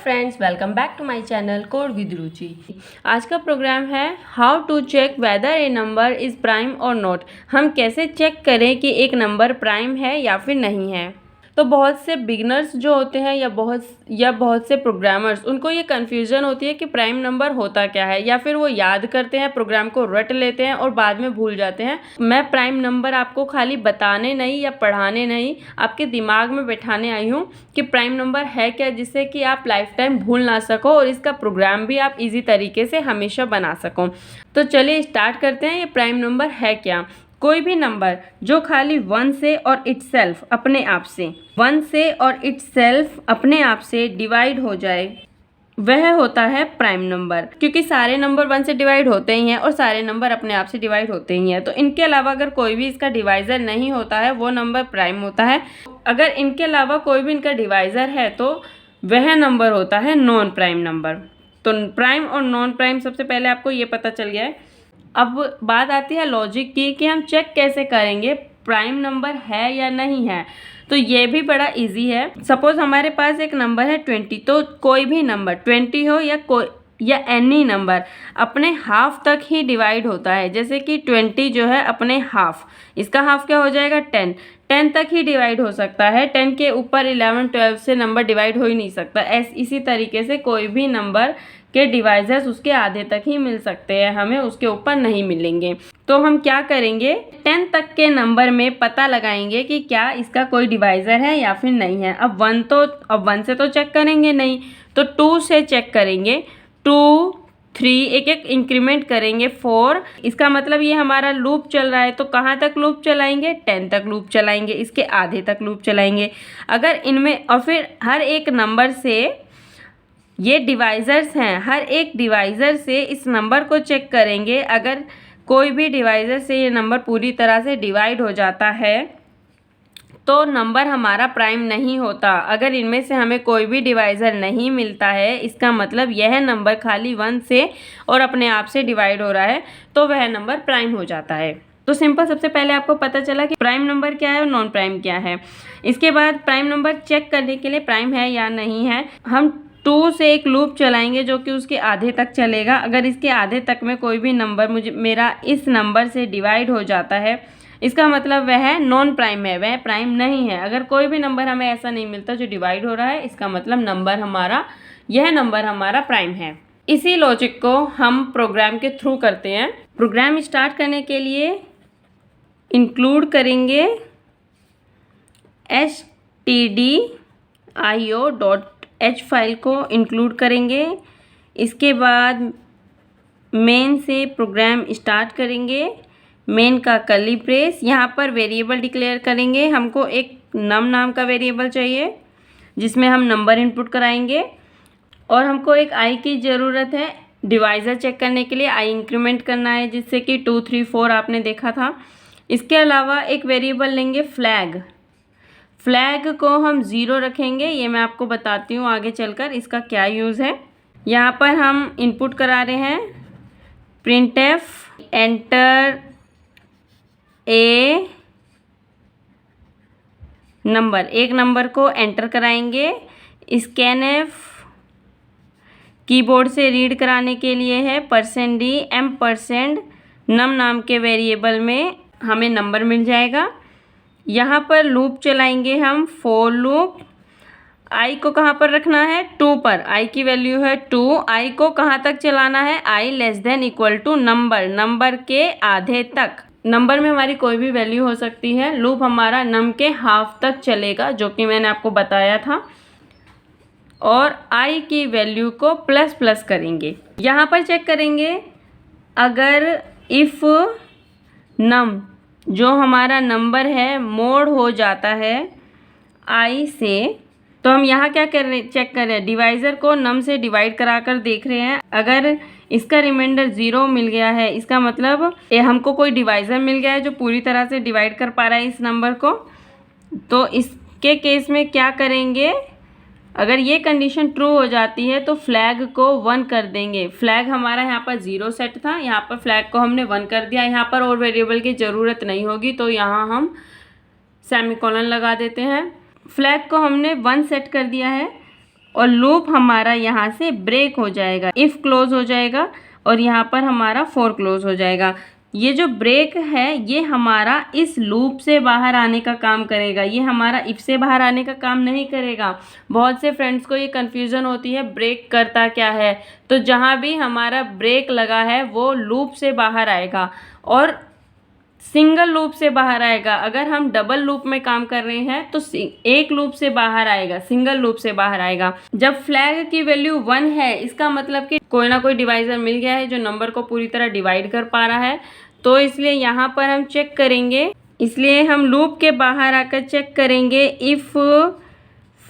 Friends, welcome back to my channel code with Ruchi. आज का program है how to check whether a number is prime और not. हम कैसे चेक करें कि एक नंबर प्राइम है या फिर नहीं है। तो बहुत से बिगनर्स जो होते हैं या बहुत से प्रोग्रामर्स, उनको ये कन्फ्यूज़न होती है कि प्राइम नंबर होता क्या है, या फिर वो याद करते हैं, प्रोग्राम को रट लेते हैं और बाद में भूल जाते हैं। मैं प्राइम नंबर आपको खाली बताने नहीं या पढ़ाने नहीं, आपके दिमाग में बैठाने आई हूँ कि प्राइम नंबर है क्या, जिससे कि आप लाइफ टाइम भूल ना सको और इसका प्रोग्राम भी आप इजी तरीके से हमेशा बना सको। तो चलिए स्टार्ट करते हैं। ये प्राइम नंबर है क्या। कोई भी नंबर जो खाली वन से और इटसेल्फ अपने आप से डिवाइड हो जाए, वह होता है प्राइम नंबर। क्योंकि सारे नंबर वन से डिवाइड होते ही हैं और सारे नंबर अपने आप से डिवाइड होते ही हैं, तो इनके अलावा अगर कोई भी इसका डिवाइज़र नहीं होता है, वो नंबर प्राइम होता है। अगर इनके अलावा कोई भी इनका डिवाइज़र है तो वह नंबर होता है नॉन प्राइम नंबर। तो प्राइम और नॉन प्राइम सबसे पहले आपको ये पता चल गया है। अब बात आती है लॉजिक की कि हम चेक कैसे करेंगे प्राइम नंबर है या नहीं है। तो ये भी बड़ा इजी है। सपोज हमारे पास एक नंबर है 20, तो कोई भी नंबर 20 हो या एनी नंबर अपने हाफ तक ही डिवाइड होता है। जैसे कि 20 जो है अपने हाफ, इसका हाफ क्या हो जाएगा 10 तक ही डिवाइड हो सकता है। 10 के ऊपर 11 12 से नंबर डिवाइड हो ही नहीं सकता। इसी तरीके से कोई भी नंबर के डिवाइजर्स उसके आधे तक ही मिल सकते हैं, हमें उसके ऊपर नहीं मिलेंगे। तो हम क्या करेंगे, 10 तक के नंबर में पता लगाएंगे कि क्या इसका कोई डिवाइज़र है या फिर नहीं है। अब 1 से तो चेक करेंगे नहीं, तो 2 से चेक करेंगे। 2 3 एक एक इंक्रीमेंट करेंगे 4। इसका मतलब ये हमारा लूप चल रहा है, तो कहाँ तक लूप चलाएंगे, 10 तक लूप चलाएंगे, इसके आधे तक लूप चलाएंगे। अगर इनमें और फिर हर एक नंबर से ये डिवाइज़र्स हैं, हर एक डिवाइज़र से इस नंबर को चेक करेंगे। अगर कोई भी डिवाइज़र से ये नंबर पूरी तरह से डिवाइड हो जाता है तो नंबर हमारा प्राइम नहीं होता। अगर इनमें से हमें कोई भी डिवाइज़र नहीं मिलता है, इसका मतलब यह नंबर खाली 1 से और अपने आप से डिवाइड हो रहा है, तो वह नंबर प्राइम हो जाता है। तो सिंपल, सबसे पहले आपको पता चला कि प्राइम नंबर क्या है और नॉन प्राइम क्या है। इसके बाद प्राइम नंबर चेक करने के लिए प्राइम है या नहीं है, हम 2 से एक लूप चलाएंगे जो कि उसके आधे तक चलेगा। अगर इसके आधे तक में कोई भी नंबर मेरा इस नंबर से डिवाइड हो जाता है, इसका मतलब वह नॉन प्राइम है, वह प्राइम नहीं है। अगर कोई भी नंबर हमें ऐसा नहीं मिलता जो डिवाइड हो रहा है, इसका मतलब यह नंबर हमारा प्राइम है। इसी लॉजिक को हम प्रोग्राम के थ्रू करते हैं। प्रोग्राम स्टार्ट करने के लिए इंक्लूड करेंगे stdio.h फाइल को इंक्लूड करेंगे। इसके बाद मेन से प्रोग्राम स्टार्ट करेंगे। मेन का कर्ली ब्रेस, यहाँ पर वेरिएबल डिक्लेयर करेंगे। हमको एक नम नाम का वेरिएबल चाहिए जिसमें हम नंबर इनपुट कराएंगे, और हमको एक आई की ज़रूरत है डिवाइज़र चेक करने के लिए। आई इंक्रीमेंट करना है, जिससे कि 2 3 4 आपने देखा था। इसके अलावा एक वेरिएबल लेंगे फ्लैग को हम 0 रखेंगे। ये मैं आपको बताती हूँ आगे चलकर इसका क्या यूज़ है। यहाँ पर हम इनपुट करा रहे हैं printf एंटर ए नंबर, एक नंबर को एंटर कराएंगे। scanf कीबोर्ड से रीड कराने के लिए है %d m% नम नाम के वेरिएबल में हमें नंबर मिल जाएगा। यहाँ पर लूप चलाएंगे हम फॉर लूप। आई को कहाँ पर रखना है, 2 पर। आई की वैल्यू है 2। आई को कहाँ तक चलाना है, आई <= नंबर के आधे तक। नंबर में हमारी कोई भी वैल्यू हो सकती है। लूप हमारा नम के हाफ तक चलेगा, जो कि मैंने आपको बताया था, और आई की वैल्यू को प्लस करेंगे। यहाँ पर चेक करेंगे अगर इफ़ नम जो हमारा नंबर है मोड हो जाता है आई से, तो हम यहाँ क्या कर रहे, चेक कर रहे हैं, डिवाइज़र को नम से डिवाइड कराकर देख रहे हैं। अगर इसका रिमाइंडर 0 मिल गया है, इसका मतलब हमको कोई डिवाइज़र मिल गया है जो पूरी तरह से डिवाइड कर पा रहा है इस नंबर को। तो इसके केस में क्या करेंगे, अगर ये कंडीशन ट्रू हो जाती है तो फ्लैग को 1 कर देंगे। फ्लैग हमारा यहाँ पर 0 सेट था, यहाँ पर फ्लैग को हमने 1 कर दिया। यहाँ पर और वेरिएबल की ज़रूरत नहीं होगी, तो यहाँ हम सेमीकोलन लगा देते हैं। फ्लैग को हमने 1 सेट कर दिया है। और लूप हमारा यहाँ से ब्रेक हो जाएगा, इफ़ क्लोज हो जाएगा और यहाँ पर हमारा फोर क्लोज हो जाएगा। ये जो ब्रेक है ये हमारा इस लूप से बाहर आने का काम करेगा, ये हमारा इफ से बाहर आने का काम नहीं करेगा। बहुत से फ्रेंड्स को ये कन्फ्यूज़न होती है ब्रेक करता क्या है। तो जहाँ भी हमारा ब्रेक लगा है वो लूप से बाहर आएगा और सिंगल लूप से बाहर आएगा। अगर हम डबल लूप में काम कर रहे हैं तो एक लूप से बाहर आएगा, सिंगल लूप से बाहर आएगा। जब फ्लैग की वैल्यू 1 है इसका मतलब कि कोई ना कोई डिवाइज़र मिल गया है जो नंबर को पूरी तरह डिवाइड कर पा रहा है। तो इसलिए यहाँ पर हम चेक करेंगे, इसलिए हम लूप के बाहर आकर चेक करेंगे इफ़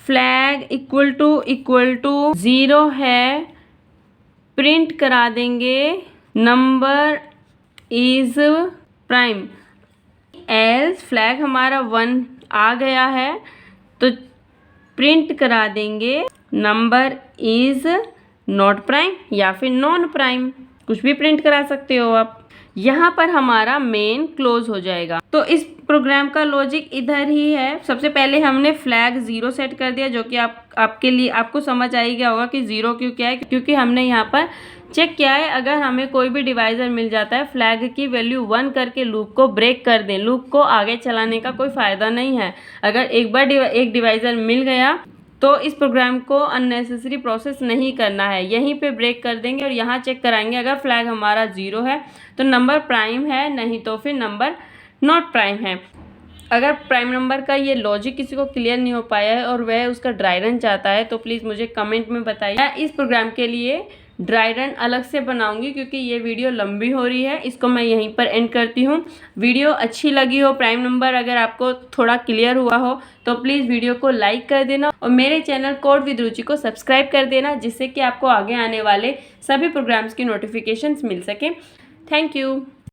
फ्लैग इक्वल टू 0 है, प्रिंट करा देंगे number is prime. Else flag हमारा 1 आ गया है तो प्रिंट करा देंगे नंबर इज़ नॉट प्राइम या फिर नॉन प्राइम, कुछ भी प्रिंट करा सकते हो आप। यहाँ पर हमारा मेन क्लोज हो जाएगा। तो इस प्रोग्राम का लॉजिक इधर ही है। सबसे पहले हमने फ्लैग 0 सेट कर दिया, जो कि आपके लिए आपको समझ आ ही गया होगा कि 0 क्यों क्या है, क्योंकि हमने यहाँ पर चेक किया है अगर हमें कोई भी डिवाइज़र मिल जाता है फ्लैग की वैल्यू 1 करके लूप को ब्रेक कर दें, लूप को आगे चलाने का कोई फ़ायदा नहीं है। अगर एक बार एक डिवाइज़र मिल गया तो इस प्रोग्राम को अननेसेसरी प्रोसेस नहीं करना है, यहीं पे ब्रेक कर देंगे और यहाँ चेक कराएंगे अगर फ्लैग हमारा 0 है तो नंबर प्राइम है, नहीं तो फिर नंबर नॉट प्राइम है। अगर प्राइम नंबर का ये लॉजिक किसी को क्लियर नहीं हो पाया है और वह उसका ड्राई रन चाहता है तो प्लीज़ मुझे कमेंट में बताइए। मैं इस प्रोग्राम के लिए ड्राई रन अलग से बनाऊंगी क्योंकि ये वीडियो लंबी हो रही है। इसको मैं यहीं पर एंड करती हूँ। वीडियो अच्छी लगी हो, प्राइम नंबर अगर आपको थोड़ा क्लियर हुआ हो तो प्लीज़ वीडियो को लाइक कर देना और मेरे चैनल कोड विद रुचि को सब्सक्राइब कर देना, जिससे कि आपको आगे आने वाले सभी प्रोग्राम्स की नोटिफिकेशंस मिल सके। Thank you.